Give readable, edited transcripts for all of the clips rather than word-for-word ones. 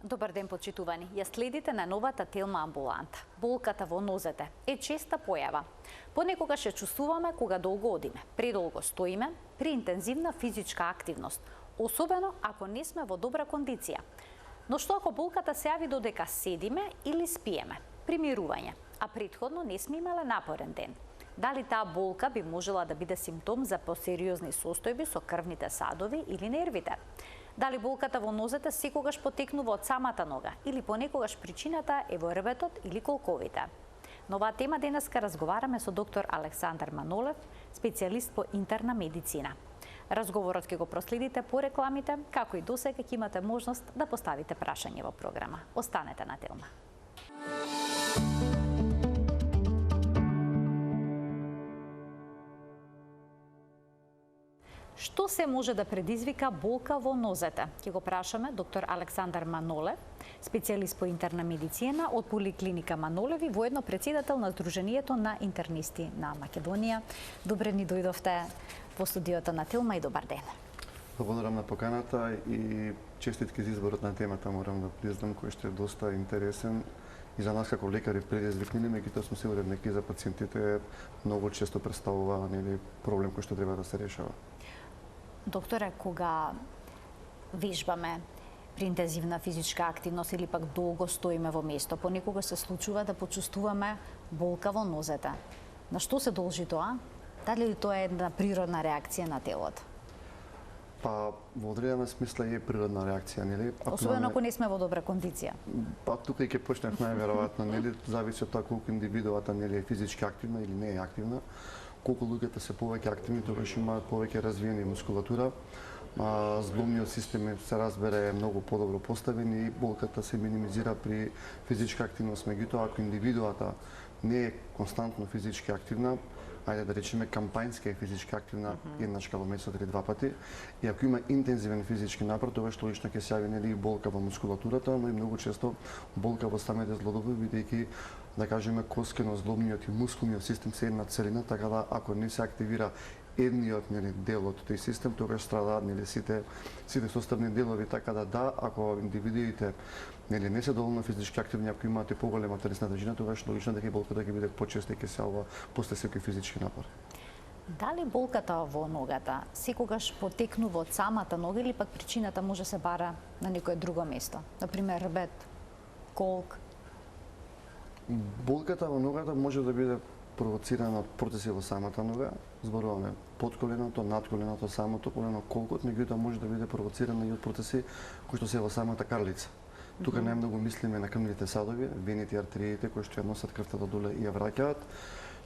Добар ден, почитувани. Ја следите на новата Телма амбуланта. Болката во нозете е честа појава. Понекогаш ја чувствуваме кога долго одиме, предолго стоиме, при интензивна физичка активност, особено ако не сме во добра кондиција. Но што ако болката се јави додека седиме или спиеме? Примирување, а претходно не сме имале напорен ден. Дали таа болка би можела да биде симптом за посериозни состојби со крвните садови или нервите? Дали болката во нозете секогаш потекнува од самата нога или понекогаш причината е во рбетот или колковите? На оваа тема денеска разговараме со доктор Александар Манолев, специјалист по интерна медицина. Разговорот ќе го проследите по рекламите, како и досега ќе имате можност да поставите прашање во програма. Останете на Телма. Што се може да предизвика болка во нозете? Ќе го прашаме доктор Александар Манолев, специјалист по интерна медицина од Поликлиника Манолев и воедно председател на Сдруженијето на интернисти на Македонија. Добре ни дојдовте во студиото на Телма и добар ден. Благодарам на поканата и честитки за изборот на темата, морам да признам, кој што е доста интересен и за нас како лекари предизвикни, меѓутоа сум сигурен дека и за пациентите многу често представува проблем кој што треба да се решава. Докторе, кога вежбаме при интензивна физичка активност или пак долго стоиме во место, понекогаш се случува да почувствуваме болка во нозете. На што се должи тоа? Дали тоа е една природна реакција на телото? Па, во одредена смисла е природна реакција, нели? Особено ако не сме во добра кондиција. Па тука и ќе почнев најверојатно, нели, зависи од тоа колку индивидуата нели е физички активна или не е активна. Колку луѓето се повеќе активни, тогаш имаат повеќе развиени мускулатура, зглобниот систем се разбере многу подобро поставен и болката се минимизира при физичка активност. Меѓутоа, ако индивидуата не е константно физички активна, ајде да речеме кампањска е физички активна еднаш кај месец или два пати, и ако има интензивен физички напор, тогаш логично ќе се јави нели болка во мускулатурата, но и многу често болка во самите зглобови, бидејќи да кажеме коскено-зглобниот и мускулниот систем се една целина, така да ако не се активира едниот нели дел од тој систем, тогаш страдаат нели сите составни делови, така да ако индивидуите нели не се доволно физички активни, ако имате поголема телесна тежина, тогаш логично дека болката ќе биде почесто и ќе се јавува после секој физички напор. Дали болката во ногата секогаш потекнува од самата нога или пак причината може се бара на некое друго место? Например, рбет, колк? Болката во ногата може да биде провоцирана од процеси во самата нога, зборуваме подколеното, надколеното, самото колено, колкот, меѓутоа може да биде провоцирана и од процеси кои што се во самата карлица. Тука најмногу мислиме на крвните садови, вените и артериите кои што ја носат крвта до доле и ја враќаат.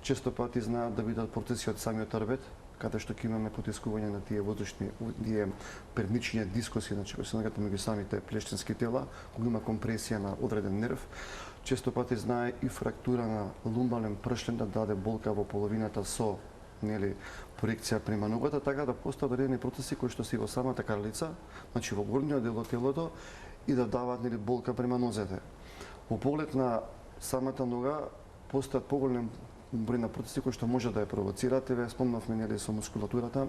Често пати знаат да бидат процеси од самиот рбет, каде што ќе имаме потискување на тие воздушни, тие пернични дискоси, значи кои се наоѓаат меѓу самите плештенски тела, кога има компресија на одреден нерв. Често пати знае и фрактура на лумбален пршлен да даде болка во половината со нели проекција према ногата, така да постојат одредени процеси кои што се во самата карлица, значи во горниот дел од телото, и да даваат нели болка према нозете. Во поглед на самата нога постојат поголем број на процеси кои што може да ја провоцираат, еве спомнавме нели со мускулатурата.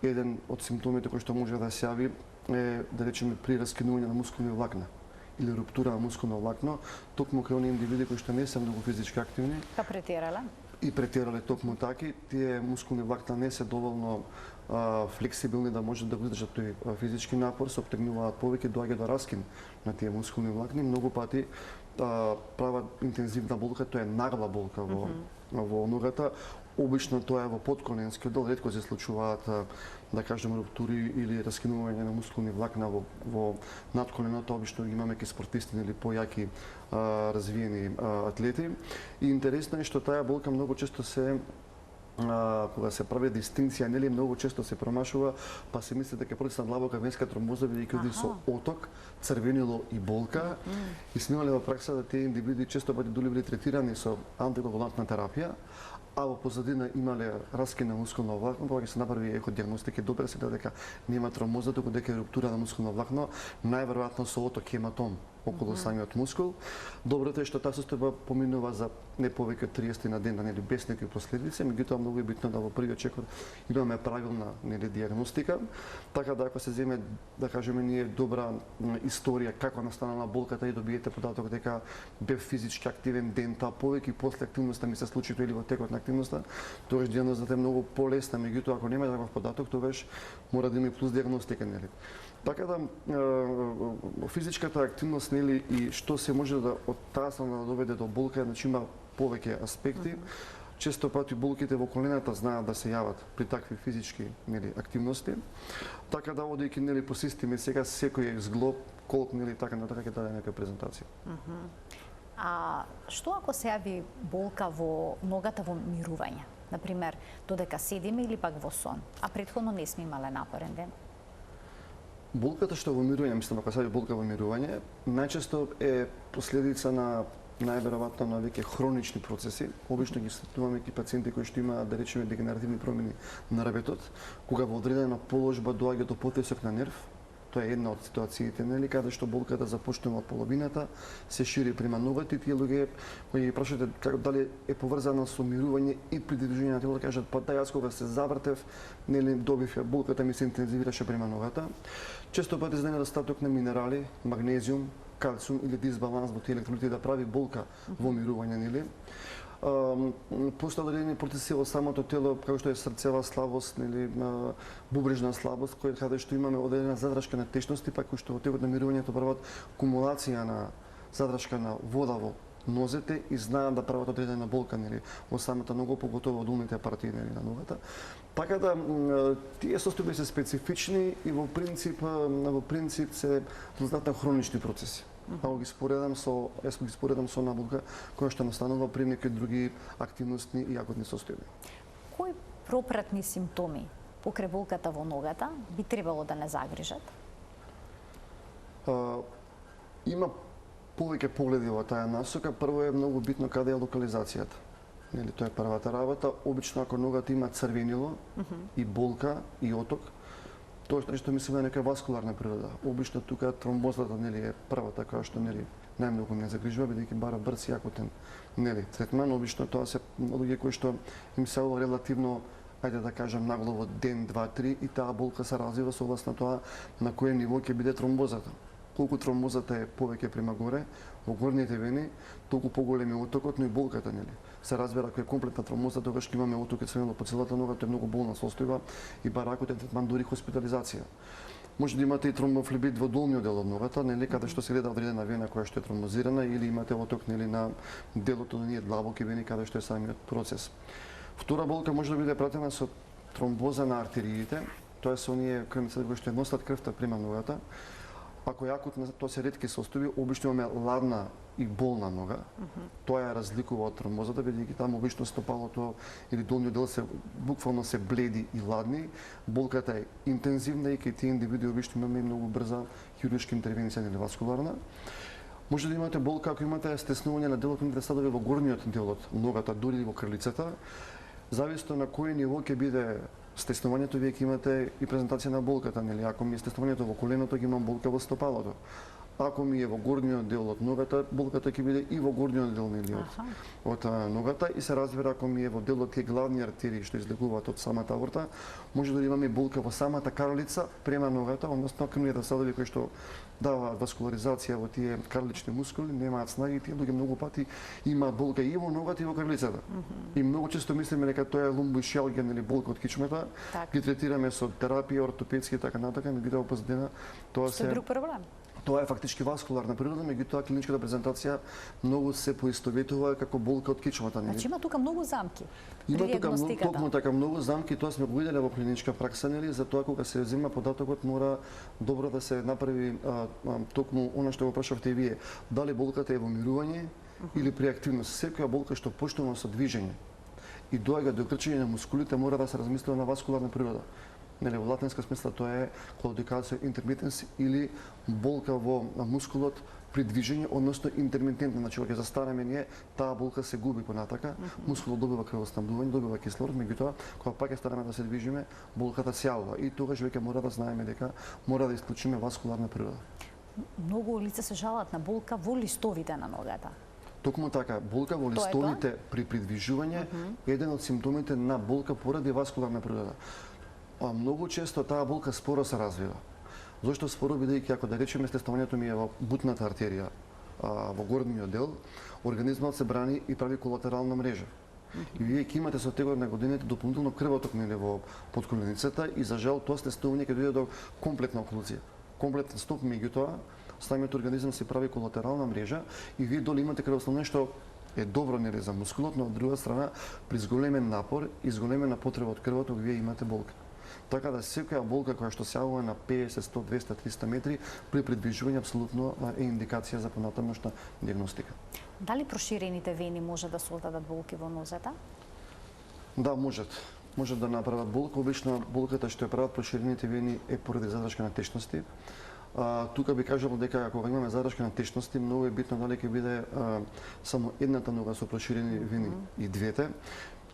Еден од симптомите кои што може да се јави е да речеме при раскинување на мускулни влакна или руптура на мускулно влакно, токму кај оние индивиди кои што не се многу физички активни. Па претерале? И претерале токму таки, тие мускулни влакна не се доволно флексибилни да можат да го издржат тој физички напор, се обтегнуваат повеќе, доаѓа до раскин на тие мускулни влакни, многу пати прават интензивна болка, тоа е нагла болка во ногата. Обично тоа е во подколенскиот дел, ретко се случуваат да кажеме руптури или раскинување на мускулни влакна во надколеното, обично ги имаме ки спортисти или појаки развиени атлети. И интересно е што таа болка многу често се кога се прави дистинција, нели многу често се промашува, па се мисли дека процес на длабока венска тромбоза бидејќи оди со оток, црвенило и болка. И сме имале во пракса да тие индивиди често пати дури били третирани со антикоагулантна терапија, а во позадина имале раскин на мускулно влакно, кога се направи еходиагностика, добре се дека нема тромбоза, туку дека е руптура на мускулно влакно, најверојатно со оток хематом околу самиот мускул. Доброто е што таа состојба поминува за не повеќе од 30 на ден, нели без некои последици, меѓутоа многу е битно да во првиот чекор имаме правилна нели дијагностика, така да ако се земе да кажеме ние добра историја како настанала болката и добиете податок дека бев физички активен дента, повеќе после активноста ми се случи или во текот на активноста, тогаш дијагнозата е многу полесна, меѓутоа ако нема таков податок, тогаш мора да има плюс дијагностика, нели. Така да физичката активност нели и што се може да од таа страна да доведе до болка, значи има повеќе аспекти. Често пати болките во колената знаат да се јават при такви физички нели активности. Така да одејќи нели по системи сега секој зглоб, колк нели така на така ќе даде нека презентација. А што ако се јави болка во ногата во мирување? Например, додека седиме или пак во сон, а претходно не сме имале напорен ден? Болката што во мирување, мислам, ако се јави болка во мирување, најчесто е последица на најверојатно на веќе хронични процеси. Обично ги сретнуваме и пациенти кои што имаат, да речеме, дегенеративни промени на ребетот, кога во одредена положба доаѓа до потесок на нерв. Тоа е една од ситуациите, нели, каде што болката започнува од половината, се шири према ногата и тие луѓе кои ги прашате како дали е поврзана со мирување и при движење на телото, кажат па да, јас кога се завртев, нели, добив болката ми се интензивираше према ногата. Често пати за недостаток на минерали, магнезиум, калциум или дисбаланс во тие електролити да прави болка во мирување, нели. Постојат одредени процеси во самото тело, како што е срцева слабост, нели, бубрежна слабост, каде што имаме одредена задршка на течности, пак кои што во текот на мирувањето прават кумулација на задршка на вода во нозете и знаат да прават одредена болка, нели, во самата нога, поготово во долните партии, нели, на ногата. Така да тие состојби се специфични и во принцип се знатно хронични процеси. Ако ги споредам со наболка која што настанува при некои други активности и акутни состојби. Кои пропратни симптоми покрај болката во ногата би требало да не загрижат? Има повеќе погледи во таа насока. Прво е многу битно каде е локализацијата. Нели, тоа е првата работа. Обично ако ногата има црвенило и болка и оток, тоа што мислиме нека васкуларна природа. Обично тука тромбозата, нели, е првата која што, нели, најмногу не загрижува, бидејќи бара брз и акутен, нели, третман. Обично тоа се луѓе кои што им се ова релативно, ајде да кажам, нагло ден, два, три и таа болка се развива согласно тоа на кое ниво ќе биде тромбозата. Колку тромбозата е повеќе према горе, во горните вени, толку поголем е отокот, но и болката, нели. Се разбира, ако е комплетна тромбоза, тогаш ќе имаме оток црвено по целата нога, тоа е многу болна состојба и бара акутен третман, дури хоспитализација. Може да имате и тромбофлебит во долниот дел од ногата, нели, каде што се гледа одредена вена која што е тромбозирана, или имате оток, нели, на делото на ние длабоки вени каде што е самиот процес. Втора болка може да биде пратена со тромбоза на артериите, тоа се оние крвници кои што носат крвта према ногата. Ако е акутна, тоа се ретки состојби, обично имаме ладна и болна нога. Тоа ја разликува од тромбозата, бидејќи таму обично стопалото или долниот дел се буквално се бледи и ладни. Болката е интензивна и кај тие индивиди обично имаме многу брза хируршка интервенција или васкуларна. Може да имате болка ако имате стеснување на делотните садови во горниот дел од ногата, дури и во крилицата. Зависно на кој ниво ќе биде стеснувањето, вие ќе имате и презентација на болката, нели? Ако ми е стеснувањето во коленото, ќе имам болка во стопалото. Ако ми е во горниот дел од ногата, болката ќе биде и во горниот дел, нели, од ногата, и се разбира ако ми е во делот тие главни артерии што излегуваат од самата аорта, може да имаме болка во самата карлица према ногата, односно крвните садови кои што даваат васкуларизација во тие карлични мускули, немаат снаги и тие луѓе многу пати имаат болка и во ногата и во карлицата. И многу често мислиме дека тоа е лумбоишијалгија или болка од кичмата, ги третираме со терапија, ортопедски и така натака, меѓутоа позадина тоа се друг проблем. Тоа е фактички васкуларна природа, меѓутоа клиничката презентација многу се поистоветува како болка од кичмата. Значи има тука многу замки. Има тука токму така многу замки, тоа сме го виделе во клиничка пракса, нели, затоа кога се зема податокот мора добро да се направи токму она што го прашавте и вие, дали болката е во мирување или при активност. Секоја болка што почнува со движење и доаѓа до крчење на мускулите мора да се размислува на васкуларна природа. Нели, во латинска смисла тоа е клаудикација интермитенс или болка во мускулот при движење, односно интермитентна. Значи, кога ќе застараме ние, таа болка се губи понатака, мускулот добива крвоснабдување, добива кислород, меѓутоа, кога пак ќе стараме да се движиме, болката се јавува и тогаш веќе мора да знаеме дека мора да исклучиме васкуларна природа. Многу лица се жалат на болка во листовите на ногата. Токму така, болка во листовите при придвижување е еден од симптомите на болка поради васкуларна природа. Многу често таа болка споро се развива. Зошто споро, бидејќи ако да речеме стеснувањето ми е во бутната артерија, во горниот дел, организмот се брани и прави колатерална мрежа. И вие ќе имате со текот на годините дополнително крвоток во подколеницата и за жал тоа стеснување ќе дојде до комплетна оклузија. Комплетен стоп, меѓутоа самиот организам се прави колатерална мрежа и вие доле имате крвоснабдување што е добро нели за мускулот, но од друга страна при зголемен напор и зголемена потреба од крвоток вие имате болка. Така да секоја болка која што се јавува на 50, 100, 200, 300 метри при придвижување апсолутно е индикација за понатамошна дијагностика. Дали проширените вени може да создадат болки во нозете? Да, можат. Можат да направат болка. Обично болката што ја прават проширените вени е поради задршка на течности. Тука би кажал дека кога имаме задршка на течности, многу е битно дали ќе биде само едната нога со проширени вени и двете.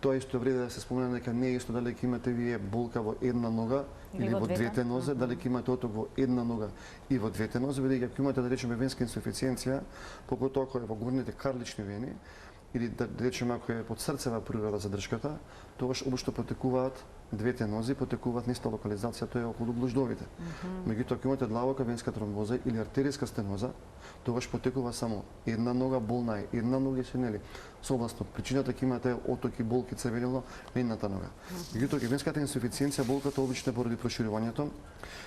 Тоа исто вреди да се спомене дека не е исто дали ќе имате вие болка во една нога или во двете нозе, дали ќе имате оток во една нога и во двете нозе, бидејќи ако имате да речеме венска инсуфициенција, поготоа ако е во горните карлични вени или да речеме ако е под срцева природа задршката, тогаш обично потекуваат двете нози, потекуваат на иста локализација, тоа е околу глуждовите. Меѓутоа ако имате длабока венска тромбоза или артеријска стеноза, тогаш потекува само една нога, болна е една нога и се нели. Согласно причината ќе имате отоки, болки, црвенило на едната нога. Меѓутоа венската инсуфициенција болката обично поради проширувањето.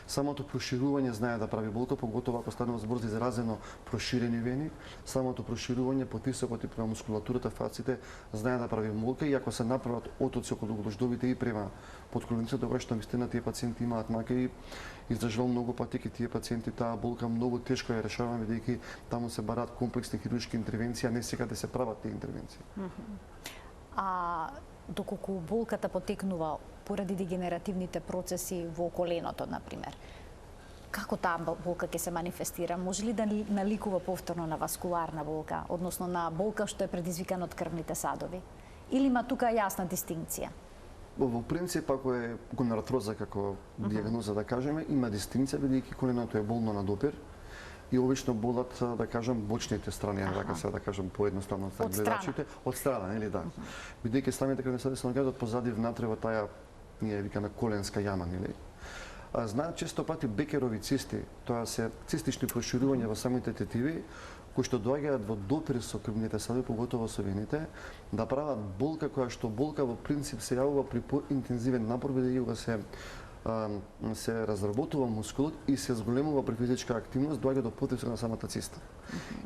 Самото проширување знае да прави болка, поготово ако станува збор за изразено проширени вени, самото проширување потисокот и према мускулатурата фаците знае да прави болка и ако се направат отоци околу глуждовите и према подколеницата, тогаш што вистина тие пациенти имаат маки и за жал многу пати ки тие пациенти таа болка многу тешко ја решаваме бидејќи таму се бараат комплексни хируршки интервенции, а не секаде се прават тие интервенции. А доколку болката потекнува поради дегенеративните процеси во коленото, например, како таа болка ќе се манифестира? Може ли да наликува повторно на васкуларна болка, односно на болка што е предизвикана од крвните садови? Или има тука јасна дистинкција? Во принцип, ако е гонартроза како дијагноза да кажеме, има дистинкција бидејќи коленото е болно на допир и обично болат, да кажам, бочните страни, така се да кажам поедноставно за гледачите, од страна, нели да. Бидејќи самите крвни садови се наоѓаат позади внатре во таа ние викаме коленска јама, нели. Знаат често пати Бекерови цисти, тоа се цистични проширувања во самите тетиви, кои што доаѓаат во допир со крвните садови, поготово со вените, да прават болка која што болка во принцип се јавува при поинтензивен напор, бидејќи се разработува мускулот и се зголемува при физичка активност, доаѓа до потисок на самата циста.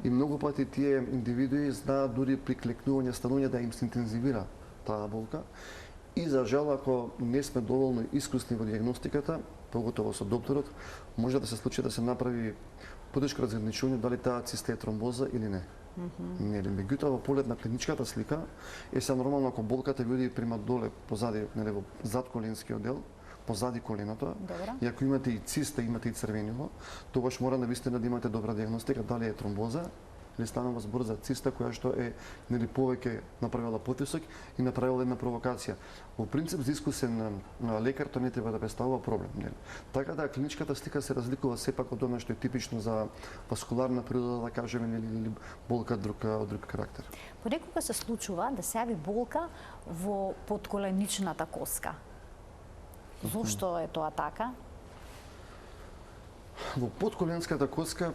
И многу пати тие индивидуи знаат дури при клекнување, станување да им се интензивира таа болка. И за жал, ако не сме доволно искусни во дијагностиката, поготово со докторот, може да се случи да се направи потешко разграничување дали таа циста е тромбоза или не. Нели, меѓутоа во поглед на клиничката слика е се нормално ако болката ви оди према доле позади, нели, во задколенскиот дел, позади коленото, и ако имате и циста, имате и црвенило, тогаш мора навистина да имате добра дијагностика дали е тромбоза или станува збор за циста која што е нели повеќе направила потисок и направила една провокација. Во принцип за искусен лекар тоа не треба да представува проблем, нели. Така да клиничката слика се разликува сепак од она што е типично за васкуларна природа, да кажеме, нели, или болка од друг карактер. Понекога се случува да се јави болка во подколеничната коска. Зошто е тоа така? Во подколенската коска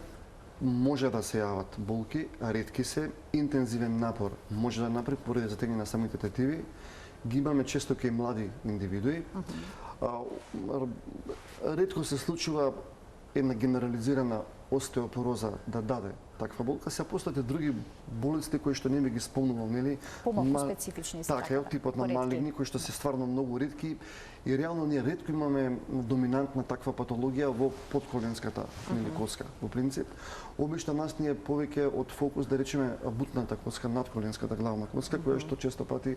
може да се јават болки, а ретки се, интензивен напор може да направи поради затегнење на самите тетиви. Ги имаме често кај млади индивидуи. Ретко се случува една генерализирана остеопороза да даде таква болка, се постојат и други болести кои што не би ги спомнувал, нели? Помалку специфични се. Така, од типот на малигни кои што се стварно многу ретки и реално ние ретко имаме доминантна таква патологија во подколенската коска. Во принцип, обично нас ни е повеќе од фокус да речеме бутната коска, надколенската главна коска, која што често пати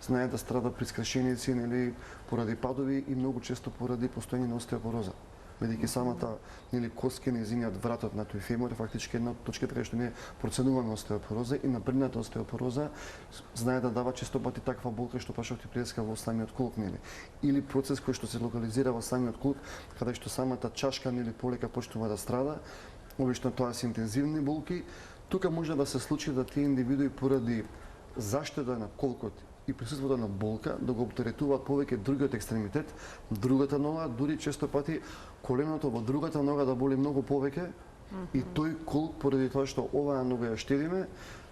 знае да страда при скршеници, нели, поради падови и многу често поради постоење на остеопороза. Бидејќи самата, нели, коска нејзиниот вратот на тој фемор е фактички една од точките каде што ние проценуваме остеопороза и напредната остеопороза знае да дава често пати таква болка што прашав ти преска во самиот клук, нели, или процес кој што се локализира во самиот клук, каде што самата чашка, нели, полека почнува да страда. Обично тоа се интензивни болки, Тука може да се случи да тие индивидуи поради заштеда на колкот и присуството на болка да го оптеретуваат повеќе другиот екстремитет, другата нога, дури често пати коленото во другата нога да боли многу повеќе. И тој колк, поради тоа што оваа нога ја штедиме,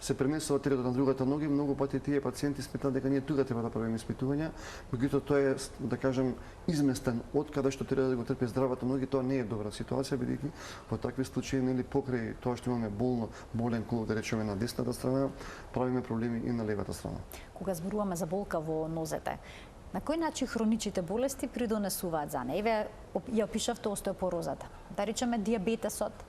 се пренесува теретот на другата нога и многу пати тие пациенти сметаат дека ние тука треба да правиме испитувања, меѓутоа тоа е, да кажем, изместен од каде што треба да го трпи здравата нога и тоа не е добра ситуација, бидејќи во такви случаи нели покрај тоа што имаме болен колк, да речеме на десната страна, правиме проблеми и на левата страна. Кога зборуваме за болка во нозете, на кој начин хроничните болести придонесуваат за неа? Еве ја опишавте остеопорозата. Да речеме дијабетесот,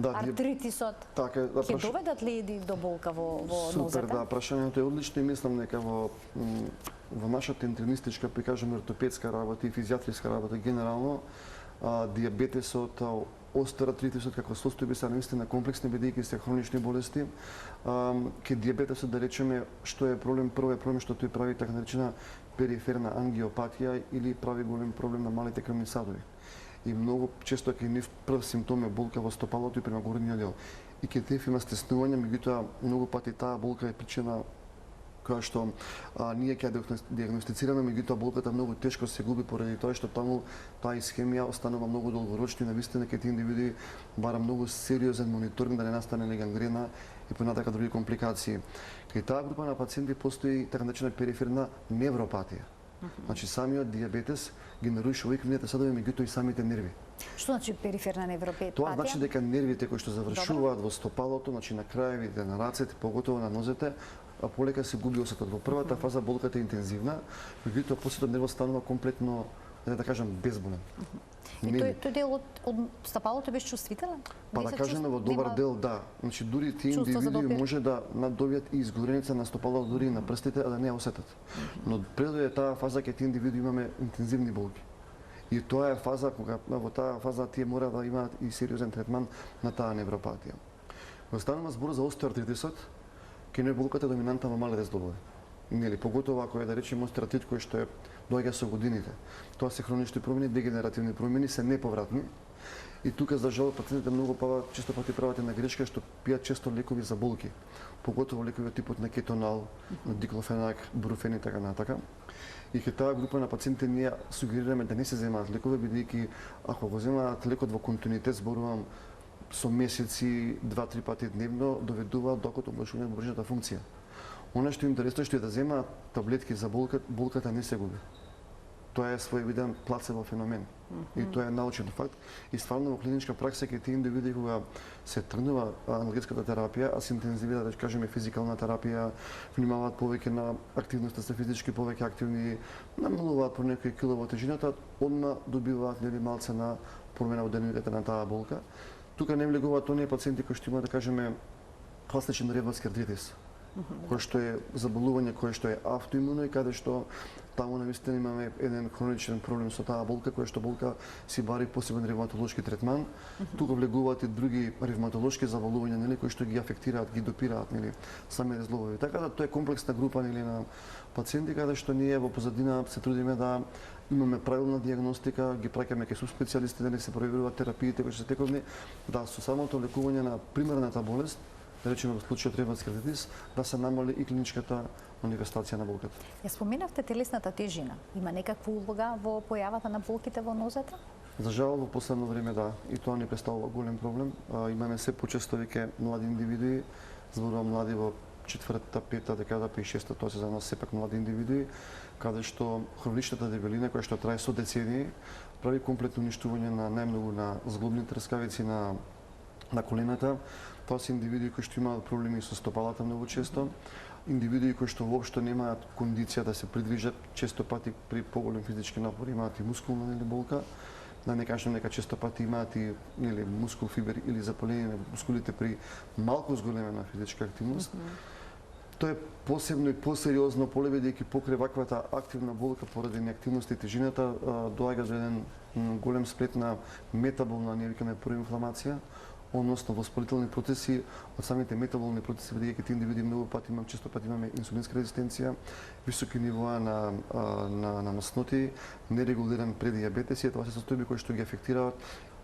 артритисот. Така, ќе доведат ли до болка во нозете? Супер, да, прашањето е одлично и мислам дека во нашата интернистичка, прикажем, ортопедска работа и физијатриска работа генерално, дијабетесот, остеоартритисот како состојби се наистина комплексни, бидејќи се хронични болести. Ке дијабетесот, да речеме, што е проблем? Прво е проблем што тој прави така наречена периферна ангиопатија или прави голем проблем на малите крвни садови. И многу често кај нив прв симптом е болка во стопалото и према горниот дел. И кај тие има стеснување, меѓутоа многу пати таа болка е причина која што ние ќе диагностицираме, меѓутоа болката многу тешко се губи поради тоа што таму таа исхемија останува многу долгорочна и навистина кај тие индивиди бара многу сериозен мониторинг да не настане гангрена и понатака други компликации. Кај таа група на пациенти постои така наречена периферна невропатија. Значи самиот дијабетес ги нарушува и крвните садови, меѓутоа и самите нерви. Што значи периферна невропатија? Тоа значи дека нервите кои што завршуваат во стопалото, значи на краевите на рацете, поготово на нозете, полека се губи осетот. Во првата фаза болката е интензивна, меѓутоа после тоа нервот станува комплетно, да кажам, безболен. И тој дел од стапалото беше чувствителен? Па да кажеме во добар дел, да. Значи дури тие индивиди може да наддобијат и изгореница на стопалото, дури и на прстите, а да не ја осетат. Но пред да е таа фаза кај тие индивиди имаме интензивни болки. И тоа е фаза кога во таа фаза тие мора да имаат и сериозен третман на таа невропатија. Кога станува збор за остеоартритисот, ке не болката доминантна во малите зглобови. Нели, поготово ако е да речеме остеоартрит кој што доаѓа со годините. Тоа се хронични промени, дегенеративни промени, се неповратни. И тука за жал пациентите многу често пати прават една грешка што пијат често лекови за болки, поготово лекови од типот на кетонал, на диклофенак, бруфен и така натака. И кај таа група на пациенти ние сугерираме да не се земаат лекови, бидејќи ако го земаат лекот во континуитет, зборувам со месеци, 2-3 пати дневно, доведува до влошување на мозочната функција. Она што е интересно што е да земаат таблетки за болката не се губи. Тоа е своевиден плацебо феномен. И тоа е научен факт. И стварно во клиничка пракса кај тие индивиди кога се тргнува аналгетската терапија, а се интензивира, да кажеме, физикална терапија, внимаваат повеќе на активноста, се физички повеќе активни, намалуваат по некој кило во тежината, одма добиваат малце на промена во динамиката на таа болка. Тука не влегуваат оние пациенти кои што имаат, да кажеме, класичен ревматски артритис, кој што е заболување кој што е автоимуно и каде што таму навистина имаме еден хроничен проблем со таа болка, која што болка си бари посебен ревматолошки третман. Тука влегуваат и други ревматолошки заболувања, нели, кои што ги афектираат, ги допираат, нели, самите зглобови. Така да тоа е комплексна група, нели, на пациенти каде што ние во позадина се трудиме да имаме правилна диагностика, ги праќаме кај субспецијалисти, да не се проверуваат терапиите кои што се тековни, да со самото лекување на примерната болест, да речеме во случајот ревматски артритис, да се намали и клиничката манифестација на болката. Ја споменавте телесната тежина. Има некаква улога во појавата на болките во нозете? За жал во последно време да, и тоа не представува голем проблем. Имаме се почесто веќе млади индивиди, зборувам млади во четвртата, пета декада, па и шеста, тоа се за нас сепак млади индивиди, каде што хроничната дебелина која што трае со децении прави комплетно уништување на најмногу на зглобни трскавици на колената. Тоа се индивиди кои што имаат проблеми со стопалата многу често, индивиди кои што воопшто немаат кондиција да се придвижат, често пати при поголем физички напор имаат и мускулна болка, да не кажем дека често пати имаат и мускул фибер или запаление на мускулите при малку зголемена физичка активност. Тоа е посебно и посериозно поле, бидејќи покрај ваквата активна болка поради неактивноста и тежината доаѓа до еден голем сплет на метаболна, ние викаме, проинфламација, односно воспалителни процеси од самите метаболни процеси, бидејќи тие индивиди многу пати често пати имаме инсулинска резистенција, високи нивоа на масноти, нерегулиран предијабетес и тоа се состојби кои што ги афектираат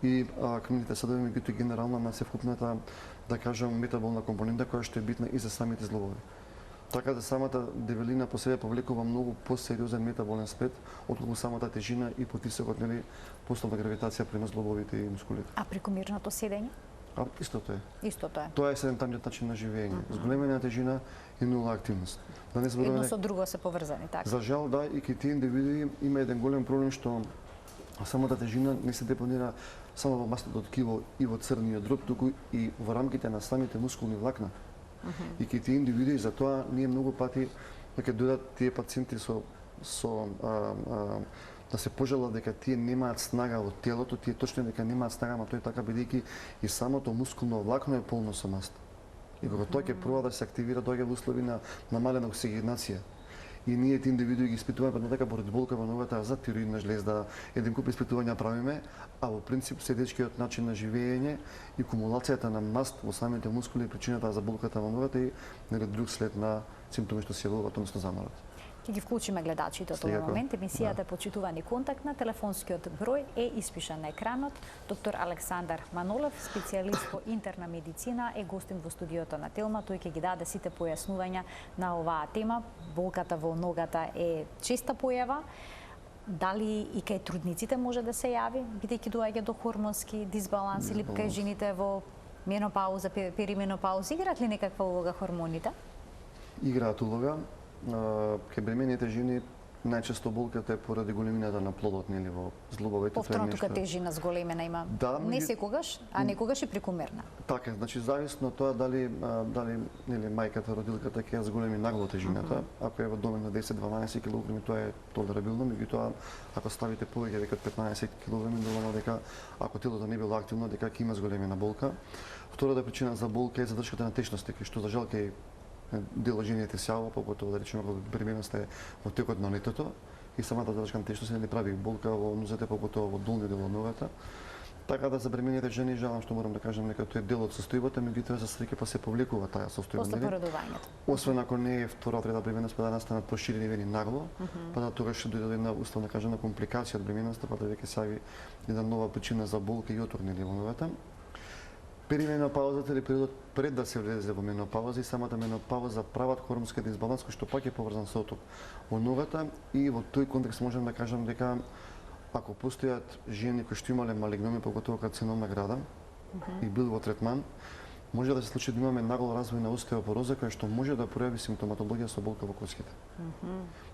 и крвните съдови, меѓутоа генерално на севкупната, да кажам, метаболна компонента која што е битна и за самите зглобови. Така да самата дебелина по себе повлекува многу посериозен метаболен спет отколку самата тежина и потисокот, нели, послабна гравитација према зглобовите и мускулите. А прекомерното седење? Истото е. Истото е. Тоа е седентарниот начин на живење. Зголемена тежина и нула активност. Да не зборуваме. Едно со друго се поврзани, така. За жал, да, и кај тие индивиди има еден голем проблем што самата тежина не се депонира само во масното ткиво и во црниот дроб, туку и во рамките на самите мускулни влакна. И кај тие индивиди, затоа ние многу пати ќе дојдат тие пациенти да се пожелат дека тие немаат снага во телото, тие точно дека немаат снага, ама тој така бидејќи и самото мускулно влакно е полно со маст. И кога тоа ќе проба да се активира, доаѓа во услови на намалена оксигенација. И ние тие индивиди ги испитуваме пред дека поради болка во ногата за тироидна жлезда, еден куп испитувања правиме, а во принцип седечкиот начин на живење и кумулацијата на маст во самите мускули е причината за болката во ногата и друг след на симптоми што се јавуваат, односно заморот. Ќе ги вклучиме гледачите од овој момент. Емисијата Почитувани контактна, телефонскиот број е испишан на екранот. Доктор Александар Манолев, специјалист по интерна медицина, е гостин во студиото на Телма. Тој ќе ги даде сите појаснувања на оваа тема. Болката во ногата е честа појава. Дали и кај трудниците може да се јави, бидејќи доаѓа до хормонски дисбаланс или кај жените во менопауза, перименопауза, играат ли некаква улога хормоните? Играат улога. Кај бремените жени најчесто болката е поради големината на плодот, нели, во зглобовите. Повторното тежина зголемена има. Да, не секогаш, а некогаш и прекомерна. Така, значи зависно од тоа дали нели мајката, родилката ќе зголеми нагло тежината. Ако е во домек на 10-12 кг, тоа е толерабилно, меѓутоа ако ставите повеќе дека 15 кг, доволно дека ако телото не било активно, дека ќе има зголемена болка. Втората причина за болка е задршката на течности, што за жал кај дел од жените се јавува, покото да речеме кога бременоста е во текот на летото и самата задршка на течност не прави болка во нозете, покото во долниот дел од ногата. Така да за бремените жени жалам што морам да кажам дека тоа е дел од состојбата, меѓутоа за среќа па се повлекува таа состојба. После поредувањето. Освен ако не е втора, трета бременност, па да настанат проширени вени нагло, па да тогаш ќе дојде една условно кажана компликација од бременоста, па да веќе се јави една нова причина за болка и отор нели во ногата. Перименопаузата или периодот пред да се влезе во менопауза и самата менопауза прават хормонски дисбаланс кој што пак е поврзан со оток во ногата и во тој контекст можам да кажам дека ако постојат жени кои што имале малигноми, поготово карцином града и бил во третман, може да се случи да имаме нагол развој на остеопороза која што може да пројави симптоматологија со болка во коските.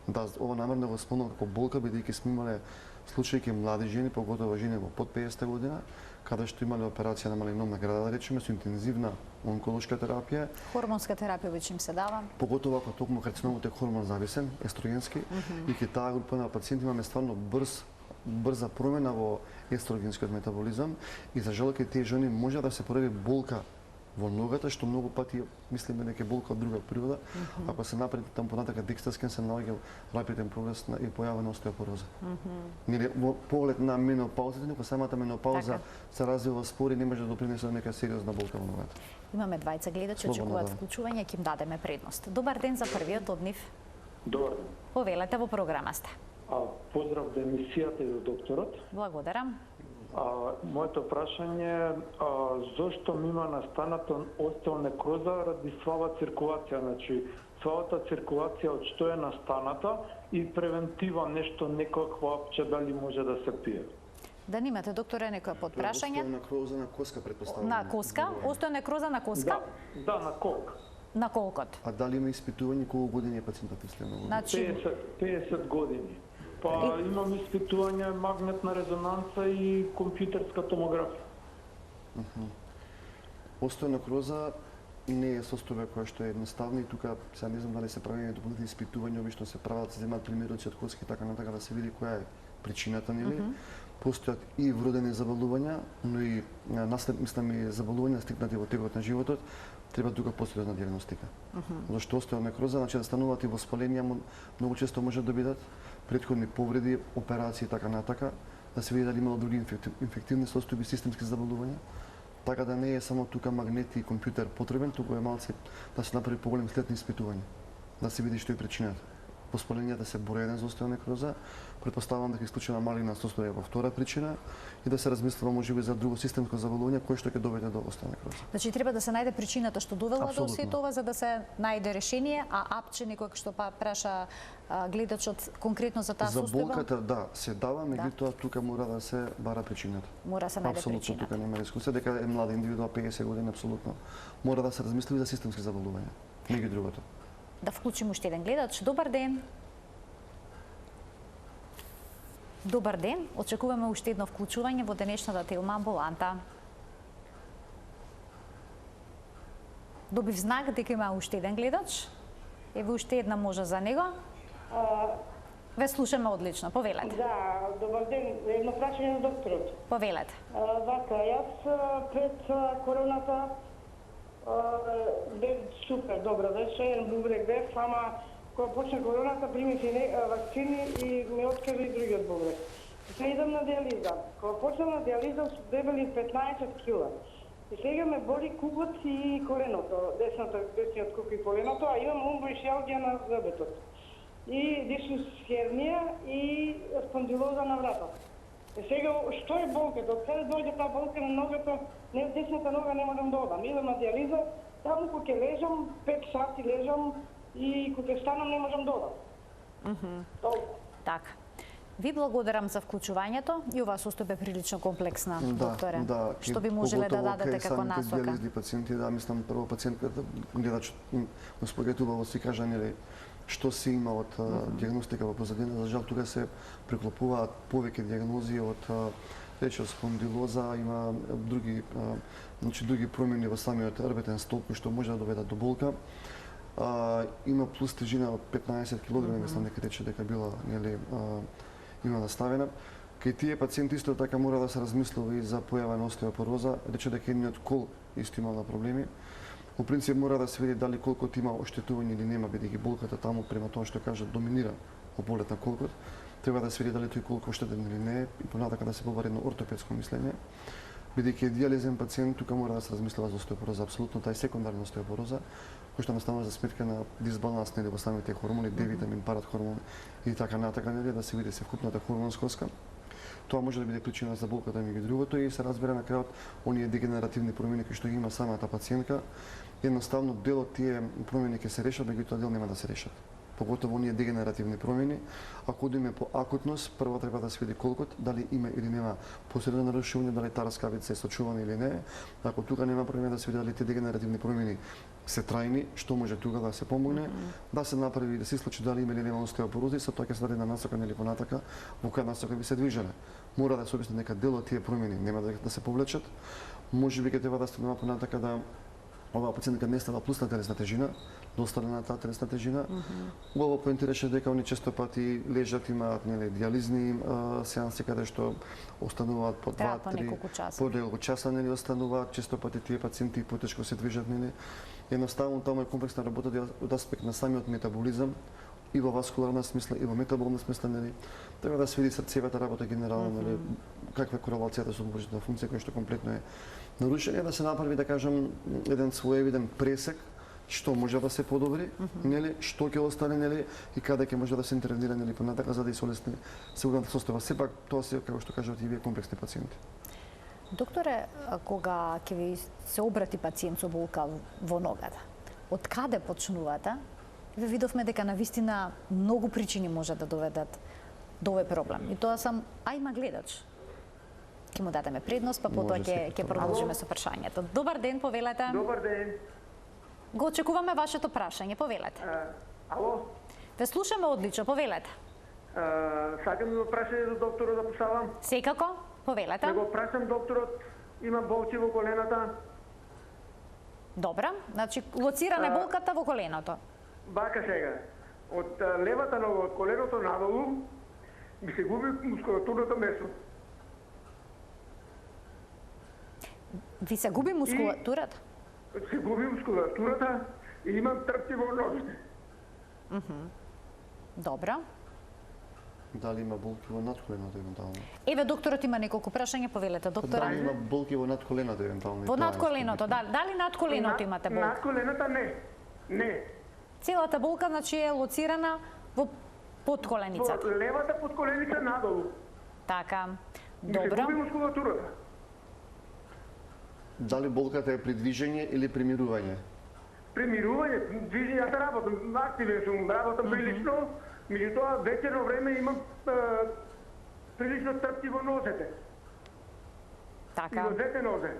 Да, ова намерно го спомнам како болка бидејќи сме имале случаи кај млади жени, поготово жени во под 50 година, каде што имале операција на малигномна града, да речеме, со интензивна онколошка терапија. Хормонска терапија обично им се дава. Поготово ако токму карциномот е хормон зависен, естрогенски, и кај таа група на пациенти имаме стварно брза промена во естрогенскиот метаболизам и за жал кај тие жени може да се пројави болка во ногата, што многу пати мислиме дека е болка од друга природа. Ако се направи тампонатака декстаскен се наоѓа рапиден прогрес и појава на остеопороза. Нели во поглед на менопаузата, но самата менопауза се развива спори, не може да допринесе до нека сериозна болка во ногата. Имаме двајца гледачи очекуваат вклучување, ќе им дадеме предност. Добар ден за првиот од нив. Добар ден. Повелете, во програма сте. Поздрав до емисијата и до докторот. Благодарам. Моето прашање е зошто ми има настанато остеонекроза ради слаба циркулација, значи слабата циркулација од што е настаната и превентива нешто некаква апче дали може да се пие. Да немате, докторе, некоја подпрашање? Остеонекроза на коска, претпоставувам. На коска? Остеонекроза на коска? Да, на колк. На колкот? А дали има испитување колку години е пациентот истина? Значи 50 години. Па имам испитување магнетна резонанца и компјутерска томографија. Остеонекроза не е состојба која што е едноставна и тука сега не знам дали се прави дополнителни испитувања, обично се прават, се земаат примероци од коски така натака да се види која е причината, нели? Постојат и вродени заболувања, но и наследствени заболувања стигнати во текот на животот, треба тука посериозна диагностика. Зашто остеонекроза, значи да стануваат и воспаленија, многу често може да бидат претходни повреди, операции така натака, да се види дали имало други инфективни состојби, системски заболувања, Така да не е само тука магнет и компјутер потребен, туку е малце да се направи поголем следни испитувања, да се види што е причината. Воспаленијата се број 1 за остеонекроза, претпоставувам дека исклучена малигна состојба во втора причина и да се размислува можеби за друго системско заболување кој што ќе доведе до остеонекроза. Значи треба да се најде причината што довела до сето ова за да се најде решение, а апче некој што праша гледачот конкретно за таа состојба. За болката да, се дава, меѓутоа тука мора да се бара причината. Мора се најде причината. Апсолутно тука нема дискусија, дека е млад индивидуа 50 години апсолутно. Мора да се размисли за системски заболувања, меѓу другото. Да вклучиме уште еден гледач. Добар ден. Добар ден. Очекуваме уште едно вклучување во денешната Телма амбуланта. Добив знак дека има уште еден гледач. Еве уште една можа за него. Ве слушаме одлично. Повелете. Да, добар ден. Едно прашање на докторот. Повелете. Вака, јас пред короната бев супер добра беше, бубрек бев, ама кога почна короната примив вакцини и ме откажа и другиот бубрек. Се идам на диализа. Кога почнам на диализа сум дебели 15 кила. И сега ме боли кукот и коленото, десниот кук и коленото, а имам умбоишиалгија на зъбетот. И дишус хернија и спондилоза на вратата. И сега, што е болката? Од каде дојде таа болка на ногата? Не, десната нога не можам да одам. Идам на диализа, таму кога ќе лежам, 5 сати лежам и кога ќе станам не можам да одам. Така. Ви благодарам за вклучувањето и оваа состојба е прилично комплексна, докторе. Да, што би можеле да дадете како насока? Диализни пациенти, да, мислам прво пациентката гледач споѓатува во си кажа нели што се има од диагностика во позадина, за жал тука се преклопуваат повеќе диагнози од рече спондилоза, има други други промени во самиот ребетен столб што може да доведат до болка. Има плюс тежина од 15 кг, мислам дека рече дека била нели има наставена. Кај тие пациенти исто така мора да се размислува и за појава на остеопороза, рече дека едниот кол исто имал проблеми. Во принцип мора да се види дали колкот има оштетување или нема, бидејќи болката таму према тоа што кажа доминира во полет на колкот. Треба да се види дали тој колко оштетен или не и понатака да се побари едно ортопедско мислење. Бидејќи е диализен пациент, тука мора да се размислува за остеопороза, апсолутно тај секундарна остеопороза, кој што настанува за сметка на дисбаланс нели во самите хормони, D-витамин, парахормон и така натака, нели да се види севкупната хормонска оска. Тоа може да биде причина за болката меѓу другото и се разбира на крајот оние дегенеративни промени кои што ги има самата пациентка. Едноставно дел од тие промени ќе се решат, меѓутоа дел нема да се решат. Поготово оние дегенеративни промени, ако одиме по акутност, прво треба да се види колкот, дали има или нема посредно нарушување, дали таа раскавица е сочувана или не. Ако тука нема промени, да се види дали тие дегенеративни промени се трајни, што може тука да се помогне, да се направи да се случи дали има или нема остеопороза и со тоа ќе се даде на насока нели понатака во која насока би се движеле. Мора да се објасни дека дел од тие промени нема да се повлечат. Можеби ќе треба да станува понатака да оваа пациентка не става плюсна телесна тежина, досталена таа телесна тежина. Убаво поинтереше дека они често пати лежат, имаат нели диализни сеанси каде што остануваат по 2-3 по неколку часа нели остануваат, често пати тие пациенти потешко се движат нели. Едноставно таму е комплексна работа од аспект на самиот метаболизам и во васкуларна смисла и во метаболна смисла нели. Треба да се види срцевата работа генерално нели, каква е корелацијата со мозочната функција која што комплетно е нарушена, да се направи да кажам еден своевиден пресек што може да се подобри, нели, што ќе остане нели и каде ќе може да се интервенира нели понатака за да се олесни сигурната состојба. Сепак тоа се како што кажавте и вие комплексни пациенти. Докторе, кога ќе ви се обрати пациент со болка во ногата, од каде почнувате? Ве видовме дека навистина многу причини може да доведат до овој проблем. И тоа сам, има гледач. Ќе му дадеме предност, па потоа ќе продолжиме со прашањето. Добар ден, повелете. Добар ден. Го очекуваме вашето прашање, повелете. Ало? Ве слушаме одлично, повелете. Сакам да го прашање за докторот да поставам. Секако, повелете. Да го прашам докторот, има болки во колената. Добра, значи лоцирана е болката во коленото. Бака сега, од левата нога, од коленото надолу, ми се губи мускулатурното месо. Ви се губи мускулатурата? Се губи мускулатурата и имам трпти во ногите. Добра. Дали има болки во надколеното евентуално? Еве докторот има неколку прашања, повелете доктора. Дали има болки во надколеното евентуално? Во надколеното, дали надколеното имате болка? Надколеното не. Не. Целата болка значи е лоцирана во подколеницата. Во левата подколеница надолу. Така. Ми се Добро. губи мускулатурата. Дали болката е при движење или при мирување? Премирување, движењата работам, активен сум, работам прилично, меѓутоа вечерно време имам прилично трпки во нозете. И Така. во двете нозе.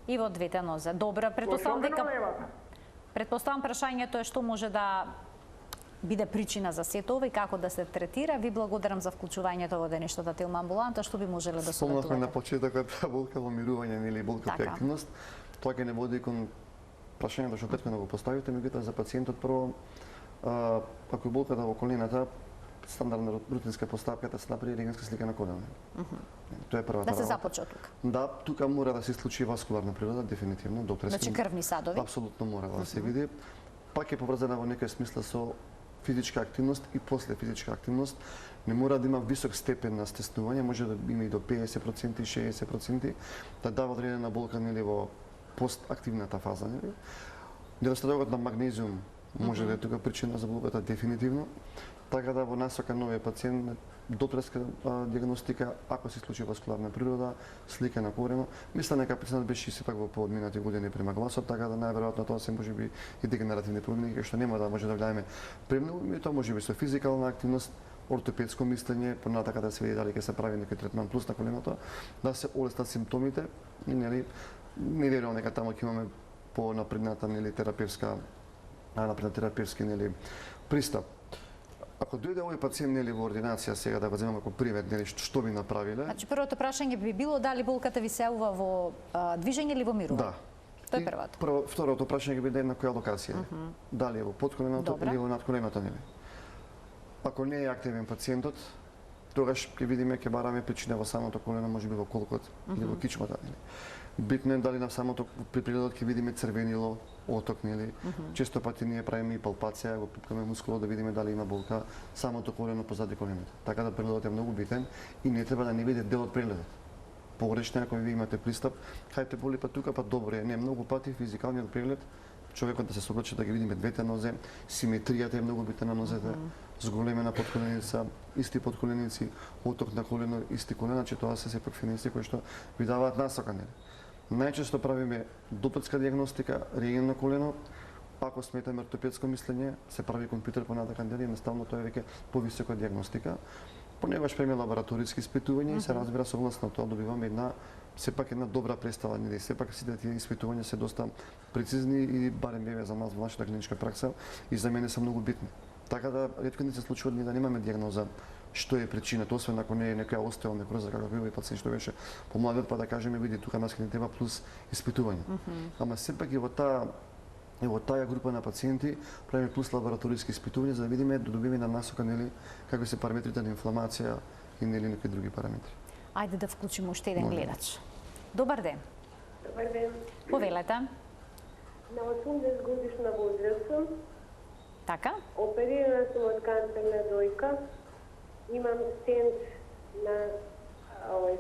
И во двете нозе. Добро, претпоставам Особено дека левата. претпоставам прашањето е што може да биде причина за сето ова и како да се третира. Ви благодарам за вклучувањето во денешната Телма амбуланта. Што би можеле да Спомнавме на советувате? почетокот болка во мирување или болка при Така. активност. Тоа ќе не води кон прашањето што претходно го поставите, меѓутоа за пациентот прво ако е болката во колената, стандардна рутинска поставка да се направи рентгенска слика на колено. Тоа е првата Да се работа. започне од тука. Да, тука мора да се случи васкуларна природа, дефинитивно, докторски. Значи крвни садови. Апсолутно мора да се види. Пак е поврзана во некој смисла со физичка активност и после физичка активност. Не мора да има висок степен на стеснување, може да има и до 50% и 60%, да дава одредена болка нели во постактивната фаза, нели. Недостатокот на магнезиум може да е тука причина за болката дефинитивно. Така да во насока на овој пациент докторска диагностика, ако се случи васкуларна природа, слика на корено. Мислам дека пациентот беше сепак во поодминати години према гласот, така да најверојатно тоа се можеби и дегенеративни промени, кои што нема да може да влијаеме премногу, и тоа можеби со физикална активност, ортопедско мислење, понатака да се види дали ќе се прави некој третман плюс на коленото, да се олеснат симптомите и нели не верувам дека таму ќе имаме понапредната нели терапевска терапевски нели пристап. Ако дојде овој пациент нели во ординација сега да го земам како пример нели што би направиле? Значи првото прашање би било дали болката ви се јавува во движење или во мирување? Да. Тоа е првото. Второто прашање би биде на која локација е. Дали е во подколеното Добра. или во надколеното нели? Ако не е активен пациентот, тогаш ќе видиме, ќе бараме причина во самото колено, можеби во колкот или во кичмата нели. Битно е дали на самото при прегледот ќе видиме црвенило, оток нели. Често пати ние правиме и палпација, го пипкаме мускулот да видиме дали има болка самото колено позади коленото. Така да прегледот е многу битен и не треба да не види дел од прегледот. Погрешно е ако ви имате пристап, хајте боли па тука, па добро е. Не, многу пати физикалниот преглед човекот да се согласува да ги видиме двете нозе, симетријата е многу битна на нозете, зголемена подколеница, исти подколеници, оток на колено, исти колена, че тоа се сепак финеси кои што ви даваат насока нели. Најчесто правиме докторска диагностика, рентген на колено, ако сметаме ортопедско мислење, се прави компјутер понатака нели, едноставно тоа е веќе повисока диагностика. Понегаш правиме лабораториски испитувања и се разбира согласно тоа добиваме сепак една добра представа, нели, сепак сите тие испитувања се доста прецизни и барем еве за нас во нашата клиничка пракса и за мене се многу битни. Така да ретко ни се случува ние да немаме диагноза што е причината, освен ако не е некоја остеонекроза како овој пациент што беше помладиот, па да кажеме види тука нас ќе треба плюс испитување. Ама сепак и во таа група на пациенти правиме плюс лабораториски испитувања за да видиме, да добиме на насока нели какви се параметрите на инфламација и нели некои други параметри. Ајде да вклучиме уште еден гледач. Добар ден. Добар ден. Повелете. На 80 годишна возраст сум. Така? Оперирана сум од канцерна дојка. Имам стент на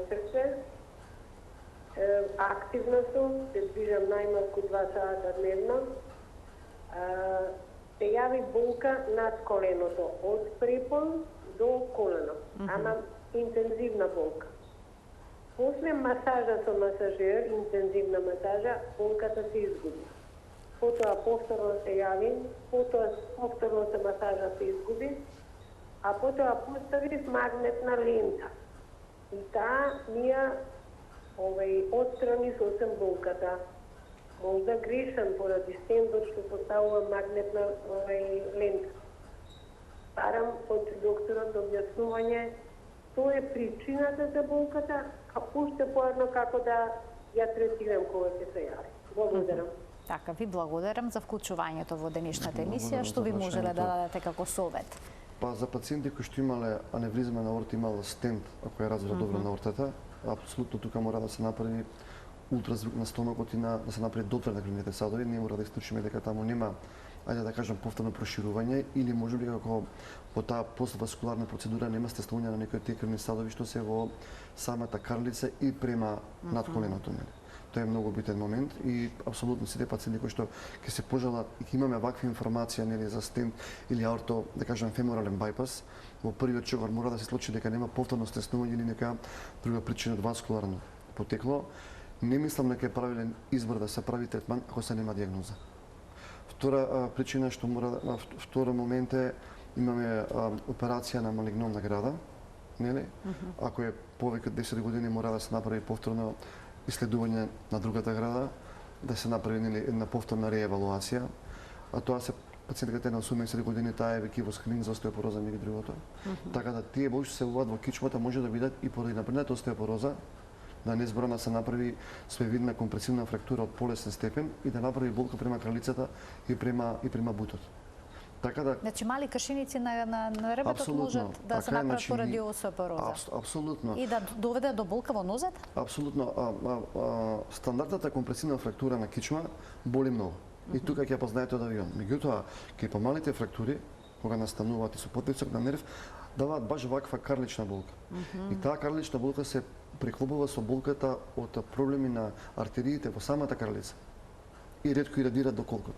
срце. Активна сум, се движам најмалку 2 сата дневно. Се јави болка над коленото, од препон до колено. Ама интензивна болка. После масажа со масажер, интензивна масажа, болката се изгуби. Потоа повторно се јави, потоа повторно се масажа се изгуби, а потоа поставив магнетна лента. И таа ми ја отстрани сосем болката. Можда грешам поради стендот што поставува магнетна лента. Барам од докторот објаснување тоа е причината за болката, а уште поедно како да ја третирам кога ќе се јави. Благодарам. Така, ви благодарам за вклучувањето во денешната емисија. Благодарам Што за ви можеле да прашањето. дадете како совет? Па за пациенти кои што имале аневризма на аорта, имало стент, ако е развила добро на аортата, апсолутно тука мора да се направи ултразвук на стомакот и да се направи дотрен на крвните садови. Ние мора да исклучиме дека таму нема ајде да кажам, повторно проширување или можеби како во таа постваскуларна процедура нема стеснување на некои од тие крвни садови што се во самата карлица и према над коленото, нели. Тоа е многу битен момент и апсолутно сите пациенти кои што ќе се пожелат и ќе имаме ваква информација, нели, за стент или аорто, да кажам, феморален байпас, во првиот чекор мора да се случи дека нема повторно стеснување или нека друга причина од васкуларно потекло. Не мислам дека е правилен избор да се прави третман ако се нема дијагноза. Втора причина што мора, втора момент е имаме операција на малигновна града, нели? Ако е повеќе од 10 години мора да се направи повторно исследување на другата града, да се направи, нели, една повторна реевалуација, а тоа се пациентката на 80 години, таа е веќе во скрининг за остеопороза меѓу другото. Така да тие бои што се уват во кичмата може да бидат и поради напредната остеопороза, да не зборам да се направи свевидна компресивна фрактура од полесен степен и да направи болка према кралицата и према бутот. Така да, значи мали кашиници на ребетот можат да се направат поради остеопороза. Апсолутно. И да доведе до болка во нозет? Апсолутно. Стандартната компресивна фрактура на кичма боли многу. И тука ќе познаете од авион. Меѓутоа, кај помалите фрактури, кога настануваат и со потисок на нерв, даваат баш ваква карлична болка. И таа карлична болка се преклопува со болката од проблеми на артериите во самата карлица. И ретко ирадира до колкот.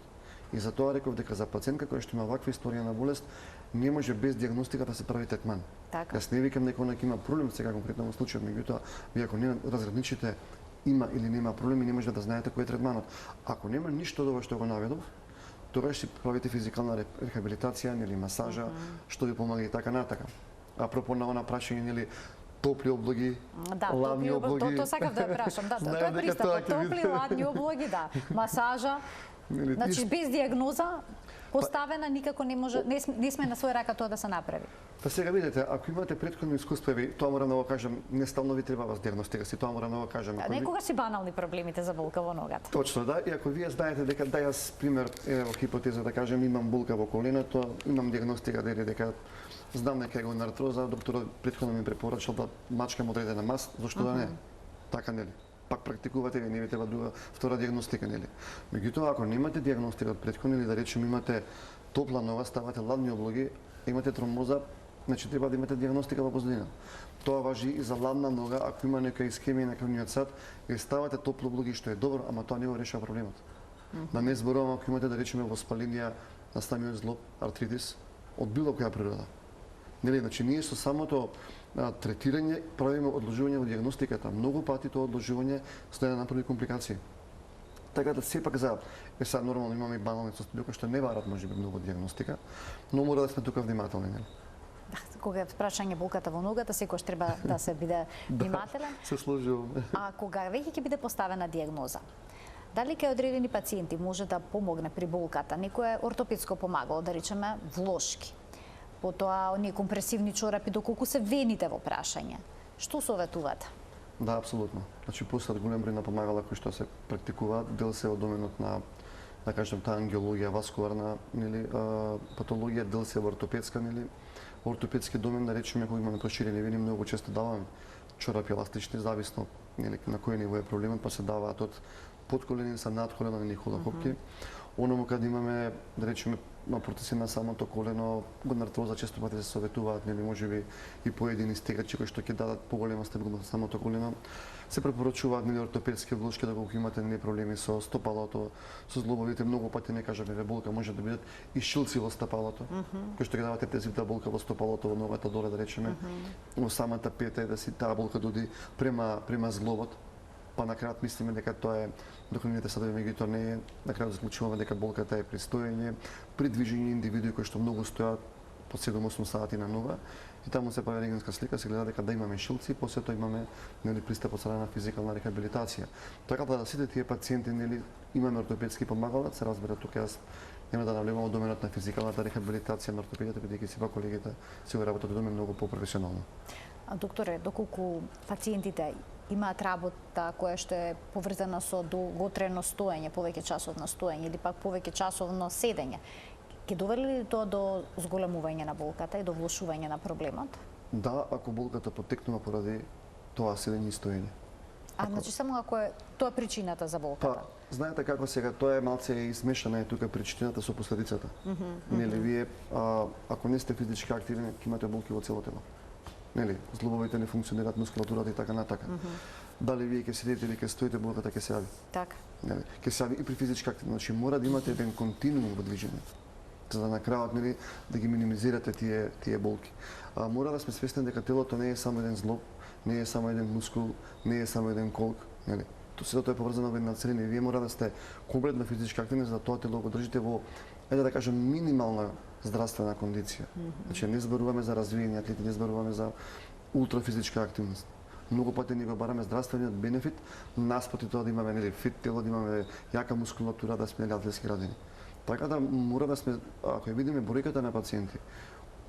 И затоа реков дека за пациентка која што има ваква историја на болест, не може без дијагностика да се прави третман. Така. Јас не викам дека она ќе има проблем сега конкретно во случајот, меѓутоа, вие ако не разграничите има или нема проблеми, не може да знаете кој е третманот. Ако нема ништо од ова што го наведов, тогаш си правите физикална рехабилитација, нели масажа, што ви помага и така натака. Апропо на она прашање, нели, топли облоги, ладни облоги. Тоа сакав да прашам, да, тоа е пристапот. Топли, ладни облоги, да. Масажа. Значи без дијагноза поставена никако не може, не сме на своја рака тоа да се направи. Па сега видите, ако имате претходно искуство, тоа мора да го кажам, не стално ви треба вас дијагностика, си тоа мора да го кажам. Некогаш си банални проблемите за болка во ногата. Точно, да. И ако вие знаете дека да јас пример, во хипотеза да кажем, имам болка во коленото, имам дијагностика дека знам дека е го артроза, докторот претходно ми препорачал да мачкам одредена мас, зошто да не? Така нели? Пак практикувате, не ви треба друга втора дијагностика, нели? Меѓутоа, ако немате дијагностика од претходно или да речем имате топла нога, ставате ладни облоги, имате тромбоза, значи треба да имате дијагностика во позадина. Тоа важи и за ладна нога, ако има нека искемија на крвниот сад, и ставате топли облоги што е добро, ама тоа не го решава проблемот. Да не зборувам ако имате да речеме воспаленија на стамиот злоб, артритис од било која природа. Нели, значи ние со самото третирање правиме одложување во дијагностиката. Многу пати тоа одложување следа да направи компликации. Така да сепак сега нормално имаме и банални состојби кои што не барат можеби многу дијагностика, но мора да сме тука внимателни, нели? Кога е прашање болката во ногата, секогаш треба да се биде внимателен. Се сложувам. А кога веќе ќе биде поставена дијагноза, дали кај одредени пациенти може да помогне при болката некое ортопедско помагало, да речеме влошки, потоа оние компресивни чорапи, доколку се вените во прашање? Што советувате? Да, апсолутно. Значи, постојат голем број на помагала кои што се практикуваат, дел се од доменот на, да кажем, таа ангиологија, васкуларна, нели, патологија, дел се ортопедска, нели, ортопедски домен, да речеме, кога имаме проширени вени, многу често даваме чорапи еластични, зависно, нели, на кој ниво е проблемот, па се даваат од подколеница, надколено или холокопки. Оному каде имаме, да речеме, протези на самото колено, гонартроза често пати се советуваат, нели, можеби и поедини стегачи кои што ќе дадат поголема стабилност на самото колено. Се препорачуваат, нели, ортопедски влошки, доколку имате нели проблеми со стопалото, со зглобовите, многу пати не кажаме болка, може да бидат и шилци во стопалото, кои што ќе давате тезивта болка во стопалото, во ногата доле, да речеме, во самата пета да си таа болка доди према зглобот. Па на крајот мислиме дека тоа е доколку садови, меѓутоа не е, на крајот заклучуваме дека болката е при стоење, при движење индивидуи кои што многу стојат по 7-8 сати на нога и таму се прави рентгенска слика, се гледа дека да имаме шилци, после тоа имаме, нели, пристап од страна на физикална рехабилитација. Така да сите тие пациенти, нели, имаме ортопедски помагалат, се разбира тука јас нема да навлегувам во доменот на физикалната рехабилитација на ортопедијата, бидејќи сепак колегите си го работат домен многу попрофесионално. Докторе, доколку пациентите имаат работа која што е поврзана со долготрено стоење, повеќе часов на стоење или пак повеќе часов на седење, ќе доведе ли тоа до зголемување на болката и до влошување на проблемот? Да, ако болката потекнува поради тоа седење и стоење. Значи само ако е тоа причината за болката? знаете како сега, тоа е малце измешана тука причината со последицата. Нели вие ако не сте физички активни, ќе имате болки во цело тело. Нели, зглобовите не функционираат, мускулатурата и така натака. Дали вие ќе седите или ќе стоите, болката ќе се јави. Така. Нели, ќе се јави и при физичка активност. Значи мора да имате еден континуум во движењето, за да на крајот, нели, да ги минимизирате тие болки. Мора да сме свесни дека телото не е само еден зглоб, не е само еден мускул, не е само еден колк, нели. Сето тоа е поврзано во една целина и вие мора да сте конкретно физички активни за да тоа тело го држите во, ајде да кажем, минимална здравствена кондиција. Значи не зборуваме за развиени атлети, не зборуваме за ултрафизичка активност. Многу пати ни го бараме здравствениот бенефит, наспроти тоа да имаме, нели, фит тело, да имаме јака мускулатура, да сме атлетски градени. Така да мора да сме, ако ја видиме бројката на пациенти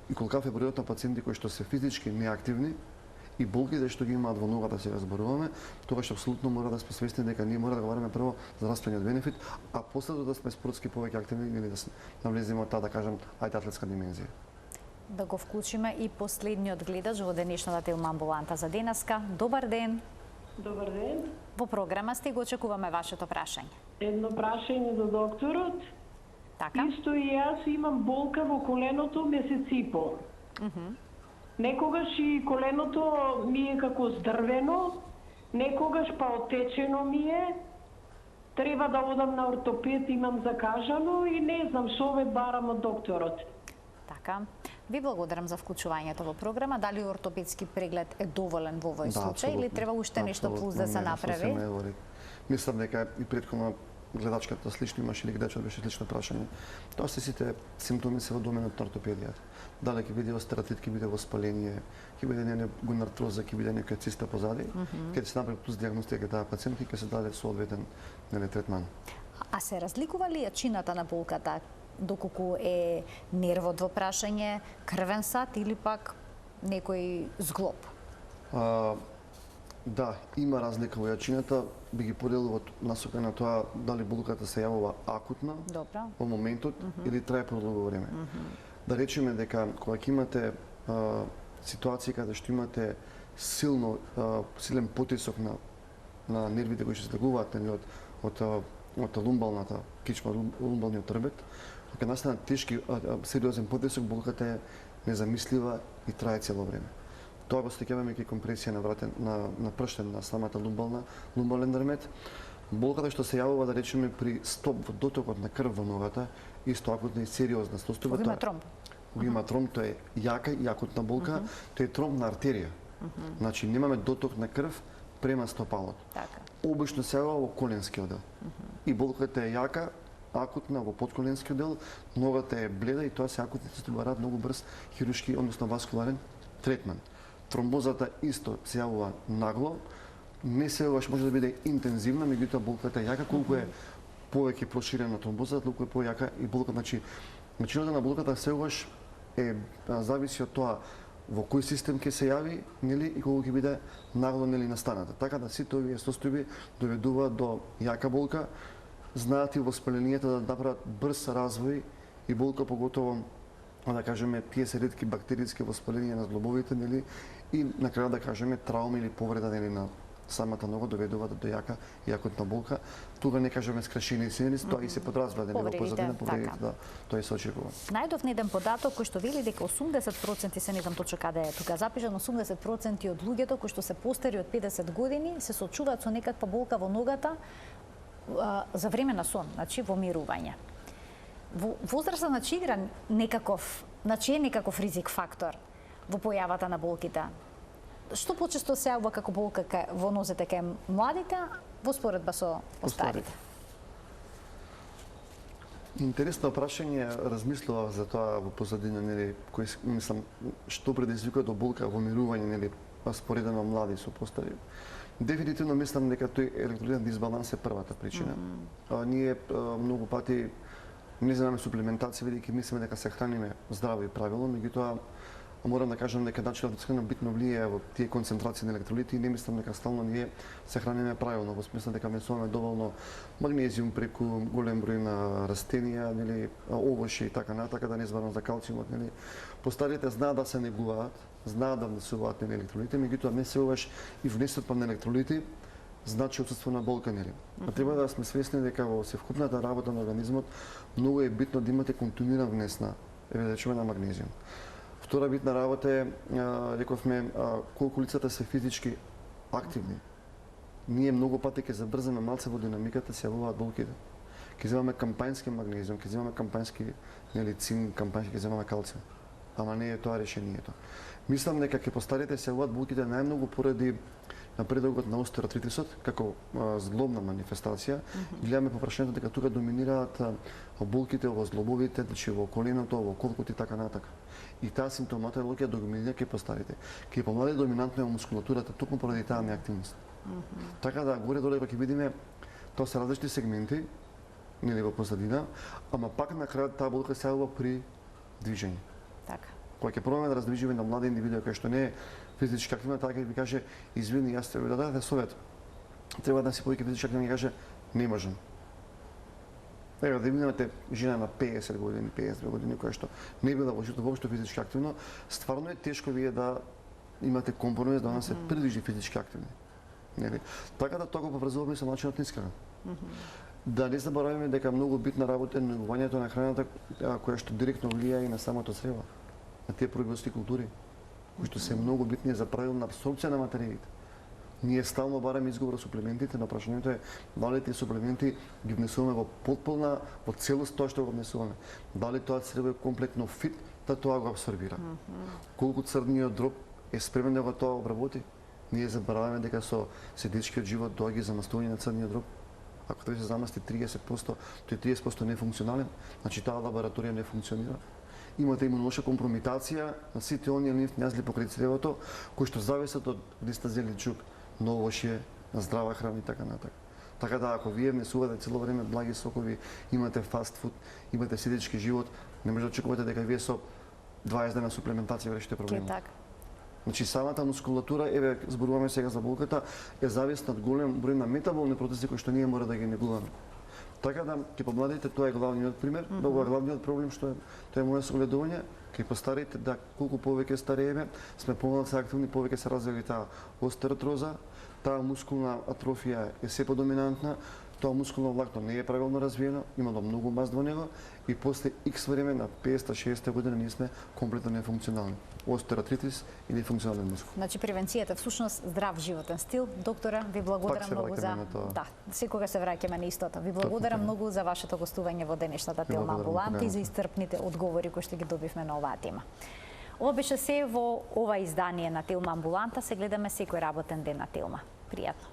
и колкав е бројот на пациенти кои што се физички неактивни и болките што ги имаат во ногата, сега зборуваме, тогаш апсолутно мора да сме свесни дека ние мора да говориме прво за здравствениот бенефит, а после да сме спортски повеќе активни или да навлеземе од таа, да кажам, атлетска димензија. Да го вклучиме и последниот гледач во денешната Телма амбуланта за денеска. Добар ден. Добар ден. Во програма сте, го очекуваме вашето прашање. Едно прашање до докторот. Така? Исто и јас имам болка во коленото месец и пол. Некогаш и коленото ми е како здрвено, некогаш па отечено ми е. Треба да одам на ортопед, имам закажано и не знам што ве барам од докторот. Така. Ви благодарам за вклучувањето во програма. Дали ортопедски преглед е доволен во овој случај или треба уште нешто плюс да се направи? Мислам дека и претходно гледачката слично имаше или гледачот беше слично прашање. Тоа се сите симптоми се во доменот на ортопедијата. Дали ќе биде остератит, ќе биде воспаление, ќе биде некоја артроза, ќе биде некоја циста позади, ќе се направи плюс дијагностика таа пациент и ќе се даде соодветен третман. А се разликува ли јачината на болката доколку е нервот во прашање, крвен сад или пак некој зглоб? Да, има разлика во јачината, би ги поделил од насока на тоа дали болката се јавува акутна во моментот или трае продолго време. Да речеме дека кога ќе имате ситуација каде што имате силен потисок на нервите кои што се слегуваат од лумбалната кичма, лумбалниот трбет, кога настане тешки сериозен потисок, болката е незамислива и трае цело време. Тоа го стекеваме ке компресија на прштен на самата лумбален дрмет. Болката што се јавува, да речеме, при стоп во дотокот на крв во ногата, исто акутна и сериозна состојба. Го има тромб. Го има тромб, тоа е јака и акутна болка, тоа е тромб на артерија. Значи немаме доток на крв према стопалот. Така. Обично се јавува во коленскиот дел. И болката е јака, акутна во подколенскиот дел, ногата е бледа и тоа се акутните се бараат многу брз хируршки, односно васкуларен третман. Тромбозата исто се јавува нагло, не секогаш може да биде интензивна, меѓутоа болката е јака, колку е повеќе проширена тромбозата, толку е појака и болката, значи начинот на болката секогаш е зависи од тоа во кој систем ќе се јави, нели, и колку ќе биде нагло, нели, настаната. Така да сите овие состојби доведуваат до јака болка, знаат и воспаленијата да направат брз развој и болка поготово, да кажеме, тие се ретки бактериски воспаленија на зглобовите, нели, и на крај да кажеме травма или повреда, нели, на самата нога доведуваат до јака и акутна болка. Тука не кажеме скршени синери, тоа и се подразбира, нели, во позадина повредите, да, тоа и се очекува. Најдов еден податок кој што вели дека 80%, се не знам точно каде е тука запишано, 80% од луѓето кои што се постари од 50 години се соочуваат со некаква болка во ногата за време на сон, значи во мирување. Возраста, значи, игра некаков, значи е некаков ризик фактор во појавата на болките. Што почесто се јавува како болка во нозете кај младите, во споредба со старите? Интересно прашање, размислував за тоа во позадина, нели, кој мислам што предизвикува до болка во мирување, нели, споредено млади со постари. Дефинитивно мислам дека тој електролитен дисбаланс е првата причина. Ние многу пати не земаме суплементација, бидејќи мислиме дека се храниме здраво и правилно, меѓутоа морам да кажам дека начинот на исхрана битно влијае во тие концентрации на електролити и не мислам дека стално ние се храниме правилно, во смисла дека месуваме доволно магнезиум преку голем број на растенија, нели, овошје и така натака, да не зборам за калциумот, нели. Постарите знаат да се негуваат, знаат да внесуваат нели електролити, меѓутоа не секогаш и внесот на електролити значи отсутство на болка, нели? Треба да сме свесни дека во севкупната работа на организмот многу е битно да имате континуиран внес на на магнезиум. Втора битна работа е, рековме, колку лицата се физички активни. Ние многу пати ќе забрзаме малце во динамиката, се јавуваат болките. Ќе земаме кампањски магнезиум, ќе земаме кампањски цинк, кампањски, ќе земаме калциум. Ама не е тоа решението. Мислам дека ќе постарите се јавуваат болките најмногу поради напредокот на остероартритисот како зглобна манифестација. Гледаме по прашањето дека тука доминираат болките во зглобовите, значи во коленото, во колкот и така натака. И таа симптоматологија доминира ке постарите. Ке помладите доминантно е мускулатурата токму поради таа неактивност. Така да горе-доле ќе видиме тоа се различни сегменти, нели во позадина, ама пак на крајот таа болка се јавува при движење. Така. Кога ќе пробаме да раздвижиме на млади индивиди кои што не е физички активна, таа ќе ви каже извини, јас треба да дадете совет. Треба да си повеќе физички активна, ќе каже не можам. Ева да имате жена на 50 години, 52 години која што не била во животот воопшто физички активно, стварно е тешко вие да имате компромис да се придвижи физички активни. Нели? Така да тоа го поврзуваме со начинот на исхрана. Да не забораваме дека многу битна работа е негувањето на храната која што директно влијае и на самото црево, на тие пробиотски култури, кои што се многу битни за правилна апсорбција на материјите. Ние стално бараме изговор суплементите, но прашањето е дали тие суплементи ги внесуваме во потполна, во целост тоа што го внесуваме. Дали тоа црево е комплетно фит да тоа го апсорбира. Колку црниот дроб е спремен да го тоа обработи. Ние забораваме дека со седечкиот живот доаѓа замастување на црниот дроб. Ако тоа се замасти 30%, тој 30% не е функционален, значи таа лабораторија не функционира. Имате имунолошка компромитација на сите оние лимфни јазли покрај цревото, кои што зависат од листа зеленчук, новошје, на здрава храна и така натака. Така да ако вие внесувате цело време благи сокови, имате фаст фуд, имате седечки живот, не може да очекувате дека вие со 20 дена суплементација решите проблемот. Значи самата мускулатура, еве зборуваме сега за болката, е зависна од голем број на метаболни процеси кои што ние мора да ги негуваме. Така да ќе помладите тоа е главниот пример, тоа е главниот проблем што е тоа е моје согледување, ќе постарите да колку повеќе старееме, сме помалку активни, повеќе се развива таа остеротроза, таа мускулна атрофија е се подоминантна, тоа мускулно влакно не е правилно развиено, имало многу мас во него и после X време на 50-60 година ние сме комплетно нефункционални. Остероартритис или функционален мускул. Значи превенцијата всушност здрав животен стил. Доктора, ви благодарам многу за секогаш се враќаме на истото. Ви благодарам многу за вашето гостување во денешната Телма амбуланта и за исцрпните одговори кои што ги добивме на оваа тема. Ова беше се во ова издание на Телма амбуланта. Се гледаме секој работен ден на Телма. Пријатно.